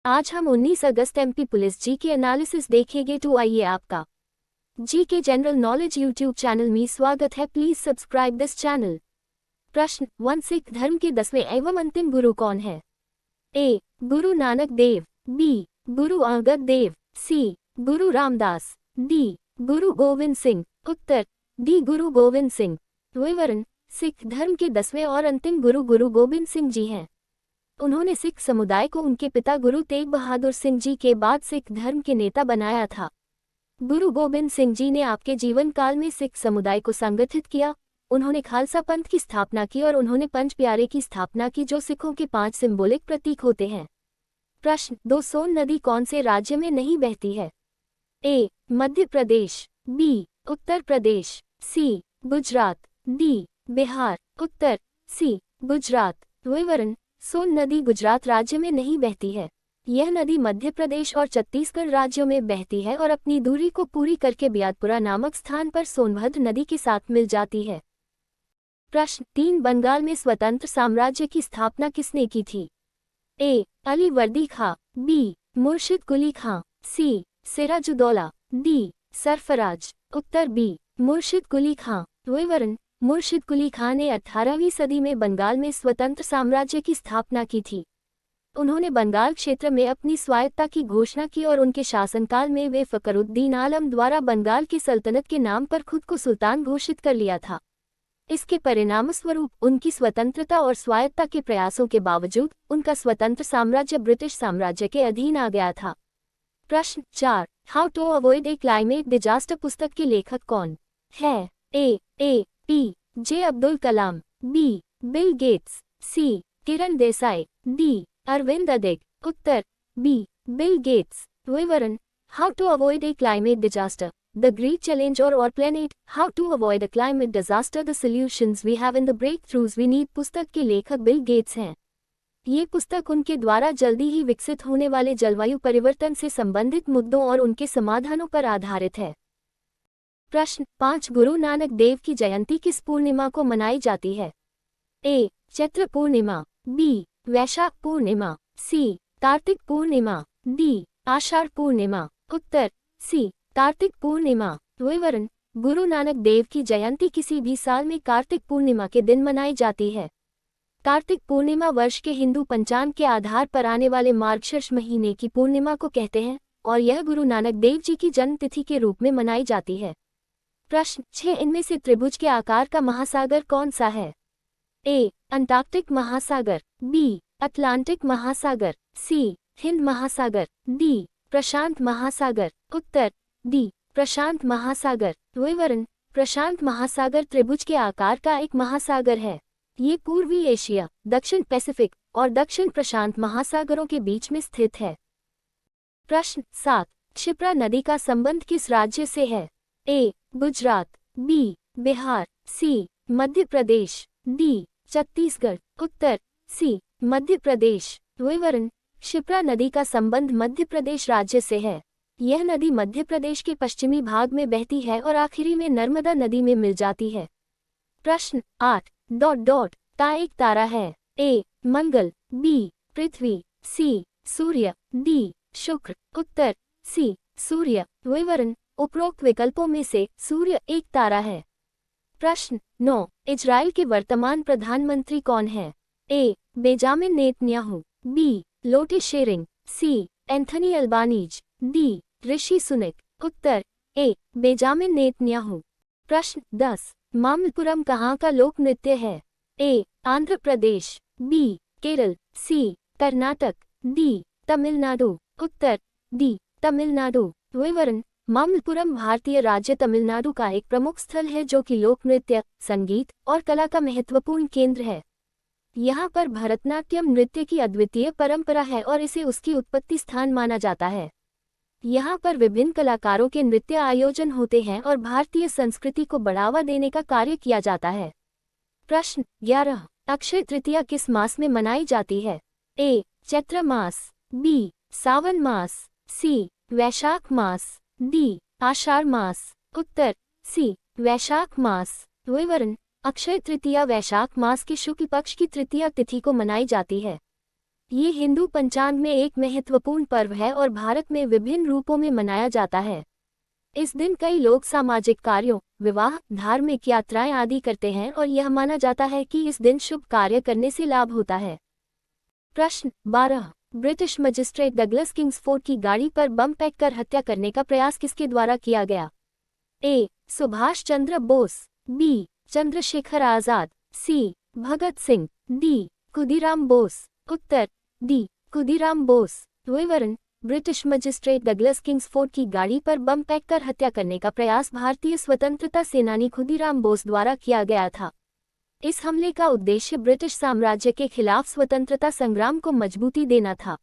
आज हम 19 अगस्त MP police जी के एनालिसिस देखेंगे। तो आइए आपका जी के जनरल नॉलेज यूट्यूब चैनल में स्वागत है। Please subscribe this channel. प्रश्न 1 सिख धर्म के 10वें एवं अंतिम गुरु कौन है? ए. गुरु नानक देव, बी. गुरु अंगद देव, सी. गुरु रामदास, डी. गुरु गोविंद सिंह। उत्तर डी. गुरु गोविंद सिंह। विवरण: सिख धर्म के 10वें और अंतिम गुरु गुरु गोविंद सिंह जी हैं। उन्होंने सिख समुदाय को उनके पिता गुरु तेग बहादुर सिंह जी के बाद सिख धर्म के नेता बनाया था। गुरु गोविंद सिंह जी ने आपके जीवन काल में सिख समुदाय को संगठित किया। उन्होंने खालसा पंथ की स्थापना की और उन्होंने पंच प्यारे की स्थापना की, जो सिखों के 5 सिंबॉलिक प्रतीक होते हैं। प्रश्न 2 सोन नदी कौन से राज्य में नहीं बहती है? ए. मध्य प्रदेश, बी. उत्तर प्रदेश, सी. गुजरात, डी. बिहार। उत्तर सी. गुजरात। विवरण: सोन नदी गुजरात राज्य में नहीं बहती है। यह नदी मध्य प्रदेश और छत्तीसगढ़ राज्यों में बहती है और अपनी दूरी को पूरी करके बियादपुरा नामक स्थान पर सोनभद्र नदी के साथ मिल जाती है। प्रश्न 3 बंगाल में स्वतंत्र साम्राज्य की स्थापना किसने की थी? ए. अली वर्दी खां, बी. मुर्शिद कुली खां, सी. सिराजुद्दौला, डी. सरफराज। उत्तर बी. मुर्शिद कुली खां। विवरण: मुर्शिद कुली खां ने 18वीं सदी में बंगाल में स्वतंत्र साम्राज्य की स्थापना की थी। उन्होंने बंगाल क्षेत्र में अपनी स्वायत्तता की घोषणा की और उनके शासनकाल में वे फखरुद्दीन आलम द्वारा बंगाल की सल्तनत के नाम पर खुद को सुल्तान घोषित कर लिया था। इसके परिणामस्वरूप उनकी स्वतंत्रता और स्वायत्तता के प्रयासों के बावजूद उनका स्वतंत्र साम्राज्य ब्रिटिश साम्राज्य के अधीन आ गया था। प्रश्न 4 how to avoid a climate disaster पुस्तक के लेखक कौन है? A. P. J. Abdul Kalam, B. Bill Gates, C. Kiran Desai, D. Aravind Adiga. उत्तर बी. Bill Gates. विवरण: how to avoid a climate disaster, the great challenge और our planet, how to avoid a climate disaster, the solutions we have in the breakthroughs we need पुस्तक के लेखक Bill Gates हैं। ये पुस्तक उनके द्वारा जल्दी ही विकसित होने वाले जलवायु परिवर्तन से संबंधित मुद्दों और उनके समाधानों पर आधारित है। प्रश्न 5 गुरु नानक देव की जयंती किस पूर्णिमा को मनाई जाती है? ए. चैत्र पूर्णिमा, बी. वैशाख पूर्णिमा, सी. कार्तिक पूर्णिमा, डी. आषाढ़ पूर्णिमा। उत्तर सी. कार्तिक पूर्णिमा। विवरण: गुरु नानक देव की जयंती किसी भी साल में कार्तिक पूर्णिमा के दिन मनाई जाती है। कार्तिक पूर्णिमा वर्ष के हिंदू पंचांग के आधार पर आने वाले मार्गशीर्ष महीने की पूर्णिमा को कहते हैं और यह गुरु नानक देव जी की जन्म तिथि के रूप में मनाई जाती है। प्रश्न 6 इनमें से त्रिभुज के आकार का महासागर कौन सा है? ए. अंटार्कटिक महासागर, बी. अटलांटिक महासागर, सी. हिंद महासागर, डी. प्रशांत महासागर। उत्तर डी. प्रशांत महासागर। विवरण: प्रशांत महासागर त्रिभुज के आकार का एक महासागर है। ये पूर्वी एशिया, दक्षिण पैसिफिक और दक्षिण प्रशांत महासागरों के बीच में स्थित है। प्रश्न 7 क्षिप्रा नदी का संबंध किस राज्य से है? ए. गुजरात, बी. बिहार, सी. मध्य प्रदेश, डी. छत्तीसगढ़। उत्तर सी. मध्य प्रदेश। विवरण: क्षिप्रा नदी का संबंध मध्य प्रदेश राज्य से है। यह नदी मध्य प्रदेश के पश्चिमी भाग में बहती है और आखिरी में नर्मदा नदी में मिल जाती है। प्रश्न 8 का एक तारा है? ए. मंगल, बी. पृथ्वी, सी. सूर्य, डी. शुक्र। उत्तर सी. सूर्य। विवरण: उपरोक्त विकल्पों में से सूर्य एक तारा है। प्रश्न 9 इजराइल के वर्तमान प्रधानमंत्री कौन है? A. Benjamin Netanyahu, B. Lotay Tshering, C. Anthony Albanese, D. Rishi Sunak. उत्तर ए. Benjamin Netanyahu. प्रश्न 10 मामल्लपुरम कहाँ का लोक नृत्य है? A. Andhra Pradesh, B. Kerala, C. Karnataka, D. Tamil Nadu. उत्तर डी. तमिलनाडु। विवरण: मामल्लपुरम भारतीय राज्य तमिलनाडु का एक प्रमुख स्थल है जो कि लोक नृत्य, संगीत और कला का महत्वपूर्ण केंद्र है। यहाँ पर भरतनाट्यम नृत्य की अद्वितीय परंपरा है और इसे उसकी उत्पत्ति स्थान माना जाता है। यहाँ पर विभिन्न कलाकारों के नृत्य आयोजन होते हैं और भारतीय संस्कृति को बढ़ावा देने का कार्य किया जाता है। प्रश्न 11 अक्षय तृतीया किस मास में मनाई जाती है? ए. चैत्र मास, बी. सावन मास, सी. वैशाख मास, डी. आषाढ़ मास। उत्तर सी. वैशाख मास। विवरण: अक्षय तृतीया वैशाख मास के शुक्ल पक्ष की तृतीया तिथि को मनाई जाती है। ये हिंदू पंचांग में एक महत्वपूर्ण पर्व है और भारत में विभिन्न रूपों में मनाया जाता है। इस दिन कई लोग सामाजिक कार्यों, विवाह, धार्मिक यात्राएं आदि करते हैं और यह माना जाता है कि इस दिन शुभ कार्य करने से लाभ होता है। प्रश्न 12। ब्रिटिश मजिस्ट्रेट डगलस किंग्सफोर्ड की गाड़ी पर बम पैक कर हत्या करने का प्रयास किसके द्वारा किया गया? ए. सुभाष चंद्र बोस, बी. चंद्रशेखर आजाद, सी. भगत सिंह, डी. खुदीराम बोस। उत्तर डी. खुदीराम बोस। विवरण: ब्रिटिश मजिस्ट्रेट डगलस किंग्सफोर्ड की गाड़ी पर बम पैक कर हत्या करने का प्रयास भारतीय स्वतंत्रता सेनानी खुदीराम बोस द्वारा किया गया था। इस हमले का उद्देश्य ब्रिटिश साम्राज्य के खिलाफ स्वतंत्रता संग्राम को मजबूती देना था।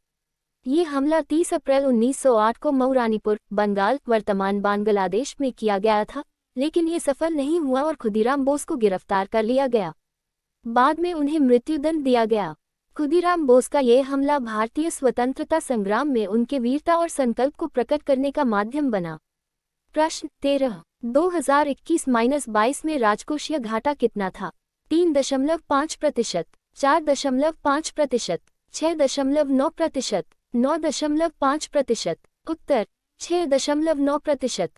ये हमला 30 अप्रैल 1908 को मऊरानीपुर, बंगाल, वर्तमान बांग्लादेश में किया गया था, लेकिन ये सफल नहीं हुआ और खुदीराम बोस को गिरफ्तार कर लिया गया। बाद में उन्हें मृत्युदंड दिया गया। खुदीराम बोस का यह हमला भारतीय स्वतंत्रता संग्राम में उनके वीरता और संकल्प को प्रकट करने का माध्यम बना। प्रश्न 13। 2021-22 में राजकोषीय घाटा कितना था? 3.5%, 4.5%, 6.9%, 9.5%। उत्तर 6.9%।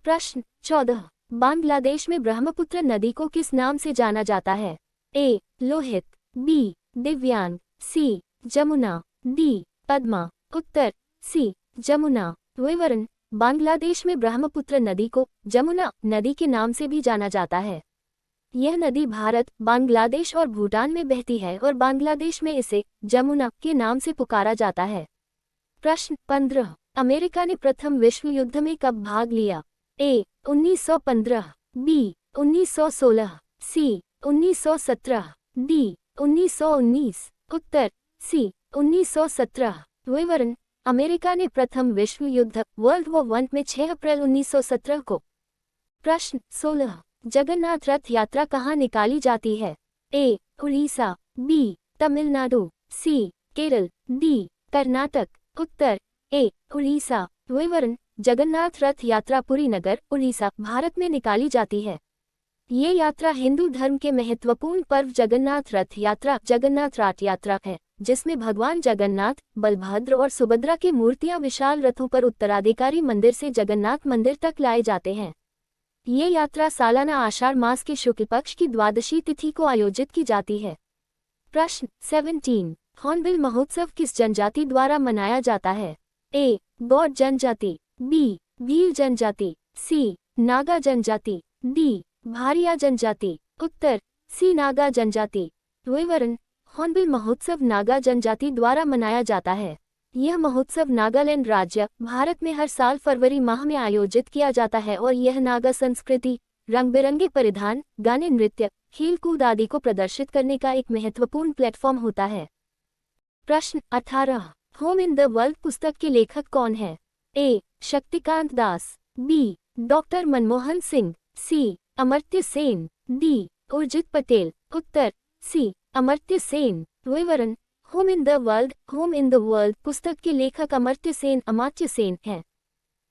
प्रश्न 14। बांग्लादेश में ब्रह्मपुत्र नदी को किस नाम से जाना जाता है? ए. लोहित, बी. दिव्यांग, सी. जमुना, डी. पद्मा। उत्तर सी. जमुना। विवरण: बांग्लादेश में ब्रह्मपुत्र नदी को जमुना नदी के नाम से भी जाना जाता है। यह नदी भारत, बांग्लादेश और भूटान में बहती है और बांग्लादेश में इसे जमुना के नाम से पुकारा जाता है। प्रश्न 15। अमेरिका ने प्रथम विश्व युद्ध में कब भाग लिया? ए. 1915, बी. 1916, सी. 1917, डी. 1919। उत्तर सी. 1917। विवरण: अमेरिका ने प्रथम विश्व युद्ध वर्ल्ड वॉर I में 6 अप्रैल 1917 को। प्रश्न 16। जगन्नाथ रथ यात्रा कहाँ निकाली जाती है? ए. उड़ीसा, बी. तमिलनाडु, सी. केरल, डी. कर्नाटक। उत्तर ए. उड़ीसा। विवरण: जगन्नाथ रथ यात्रा पुरी नगर, उड़ीसा, भारत में निकाली जाती है। ये यात्रा हिंदू धर्म के महत्वपूर्ण पर्व जगन्नाथ रथ यात्रा, जगन्नाथ रथ यात्रा है, जिसमें भगवान जगन्नाथ, बलभद्र और सुभद्रा की मूर्तियां विशाल रथों पर उत्तराधिकारी मंदिर से जगन्नाथ मंदिर तक लाए जाते हैं। ये यात्रा सालाना आषाढ़ मास के शुक्ल पक्ष की द्वादशी तिथि को आयोजित की जाती है। प्रश्न 17। हॉर्नबिल महोत्सव किस जनजाति द्वारा मनाया जाता है? ए. गौड़ जनजाति, बी. भील जनजाति, सी. नागा जनजाति, डी. भारिया जनजाति। उत्तर सी. नागा जनजाति। विवरण: हॉर्नबिल महोत्सव नागा जनजाति द्वारा मनाया जाता है। यह महोत्सव नागालैंड राज्य, भारत में हर साल फरवरी माह में आयोजित किया जाता है और यह नागा संस्कृति, रंग बिरंगे परिधान, गाने, नृत्य, खेल कूद आदि को प्रदर्शित करने का एक महत्वपूर्ण प्लेटफॉर्म होता है। प्रश्न 18। होम इन द वर्ल्ड पुस्तक के लेखक कौन है? ए. शक्तिकांत दास, बी. डॉक्टर मनमोहन सिंह, सी. अमर्त्य सेन, डी. उर्जित पटेल। उत्तर सी. अमर्त्य सेन। विवरण: होम इन द वर्ल्ड पुस्तक के लेखक अमर्त्य सेन हैं।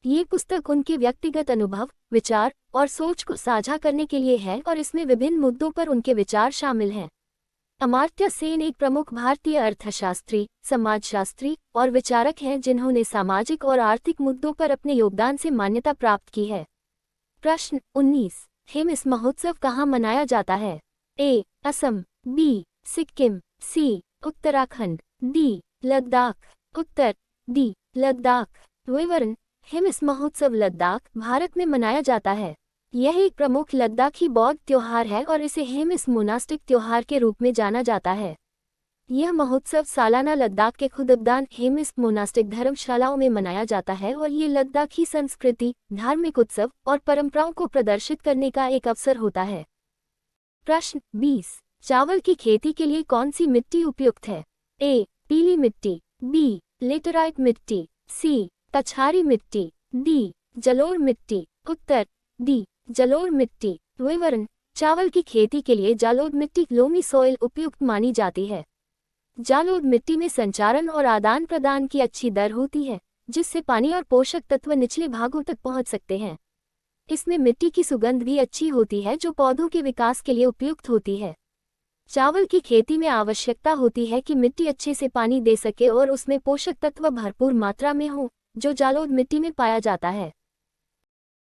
ये पुस्तक उनके व्यक्तिगत अनुभव, विचार और सोच को साझा करने के लिए है और इसमें विभिन्न मुद्दों पर उनके विचार शामिल हैं। अमर्त्य सेन एक प्रमुख भारतीय अर्थशास्त्री, समाजशास्त्री और विचारक हैं जिन्होंने सामाजिक और आर्थिक मुद्दों पर अपने योगदान से मान्यता प्राप्त की है। प्रश्न 19। हेमिस महोत्सव कहाँ मनाया जाता है? ए. असम, बी. सिक्किम, सी. उत्तराखंड, डी. लद्दाख। उत्तर डी. लद्दाख। विवरण: हेमिस महोत्सव लद्दाख, भारत में मनाया जाता है। यह एक प्रमुख लद्दाखी बौद्ध त्योहार है और इसे हेमिस मोनास्टिक त्योहार के रूप में जाना जाता है। यह महोत्सव सालाना लद्दाख के खुदबदान हेमिस मोनास्टिक धर्मशालाओं में मनाया जाता है और ये लद्दाखी संस्कृति, धार्मिक उत्सव और परंपराओं को प्रदर्शित करने का एक अवसर होता है। प्रश्न 20। चावल की खेती के लिए कौन सी मिट्टी उपयुक्त है? ए. पीली मिट्टी, बी. लेटराइट मिट्टी, सी. कछारी मिट्टी, डी. जलोढ़ मिट्टी। उत्तर डी. जलोढ़ मिट्टी। विवरण: चावल की खेती के लिए जालोद मिट्टी, लोमी सॉइल, उपयुक्त मानी जाती है। जालोद मिट्टी में संचारण और आदान प्रदान की अच्छी दर होती है, जिससे पानी और पोषक तत्व निचले भागों तक पहुंच सकते हैं। इसमें मिट्टी की सुगंध भी अच्छी होती है जो पौधों के विकास के लिए उपयुक्त होती है। चावल की खेती में आवश्यकता होती है कि मिट्टी अच्छे से पानी दे सके और उसमें पोषक तत्व भरपूर मात्रा में हो, जो जालोद मिट्टी में पाया जाता है।